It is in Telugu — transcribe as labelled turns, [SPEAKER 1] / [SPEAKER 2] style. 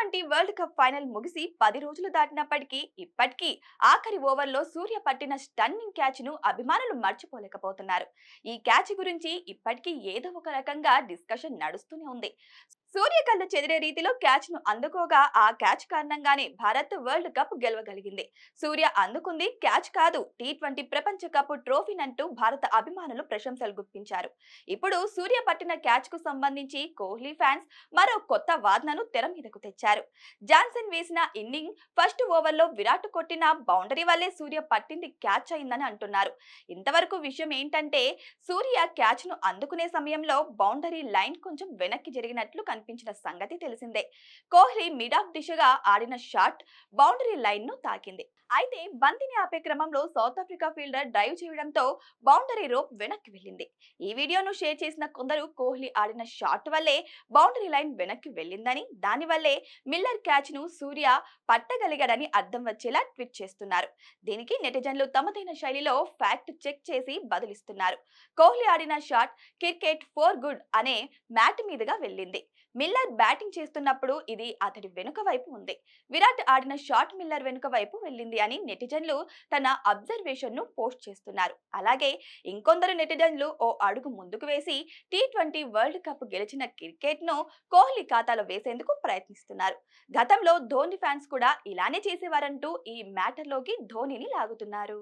[SPEAKER 1] టీ20 వరల్డ్ కప్ ఫైనల్ ముగిసి 10 రోజులు దాటినప్పటికీ ఇప్పటికీ ఆఖరి ఓవర్లో సూర్య పట్టిన స్టన్నింగ్ క్యాచ్ ను అభిమానులు మర్చిపోలేకపోతున్నారు. ఈ క్యాచ్ గురించి ఇప్పటికీ ఏదో ఒక రకంగా డిస్కషన్ నడుస్తూనే ఉంది. సూర్య కళ్ళు చెదిరే రీతిలో క్యాచ్ ను అందుకోగా ఆ క్యాచ్ కారణంగానే భారత్ వరల్డ్ కప్ గెలవగలిగింది. సూర్య అందుకుంది క్యాచ్ కాదు, టీ20 ప్రపంచ కప్ ట్రోఫీనంటూ భారత అభిమానులు ప్రశంసలు గుప్పించారు. ఇప్పుడు సూర్య పట్టిన క్యాచ్ కు సంబంధించి కోహ్లీ ఫ్యాన్స్ మరో కొత్త వాదనను తెర మీదకు తెచ్చారు. జాన్సన్ వేసిన ఇన్నింగ్ ఫస్ట్ ఓవర్లో విరాట్ కొట్టిన బౌండరీ వల్లే సూర్య పట్టింది క్యాచ్ అయిందని అంటున్నారు. ఇంతవరకు విషయం ఏంటంటే సూర్య క్యాచ్ ను అందుకునే సమయంలో బౌండరీ లైన్ కొంచెం వెనక్కి జరిగినట్లు కనిపించిన సంగతి తెలిసిందే. కోహ్లీ మిడ్ ఆఫ్ దిశగా ఆడిన షాట్ బౌండరీ లైన్ ను తాకింది. అయితే బంతిని ఆపే క్రమంలో సౌత్ ఆఫ్రికా ఫీల్డర్ డ్రైవ్ చేయడంతో బౌండరీ రోప్ వెనక్కి వెళ్ళింది. ఈ వీడియోను షేర్ చేసిన కొందరు కోహ్లీ ఆడిన షాట్ వల్లే బౌండరీ లైన్ వెనక్కి వెళ్ళిందని, దానివల్లే మిల్లర్ క్యాచ్ ను సూర్య పట్టగలిగాడని అర్థం వచ్చేలా ట్వీట్ చేస్తున్నారు. దీనికి నెటిజన్లు తమదైన శైలిలో ఫ్యాక్ట్ చెక్ చేసి బదులిస్తున్నారు. కోహ్లీ ఆడిన షాట్ క్రికెట్ ఫోర్ గుడ్ అనే మ్యాట్ మీదుగా వెళ్ళింది. మిల్లర్ బ్యాటింగ్ చేస్తున్నప్పుడు ఇది అతడి వెనుక వైపు ఉంది. విరాట్ ఆడిన షాట్ మిల్లర్ వెనుక వైపు వెళ్ళింది అని నెటిజన్లు తన అబ్జర్వేషన్ ను పోస్ట్ చేస్తున్నారు. అలాగే ఇంకొందరు నెటిజన్లు ఓ అడుగు ముందుకు వేసి టీ20 వరల్డ్ కప్ గెలిచిన క్రికెట్ ను కోహ్లీ ఖాతాలో వేసేందుకు ప్రయత్నిస్తున్నారు. గతంలో ధోని ఫ్యాన్స్ కూడా ఇలానే చేసేవారంటూ ఈ మ్యాటర్ లోకి ధోనిని లాగుతున్నారు.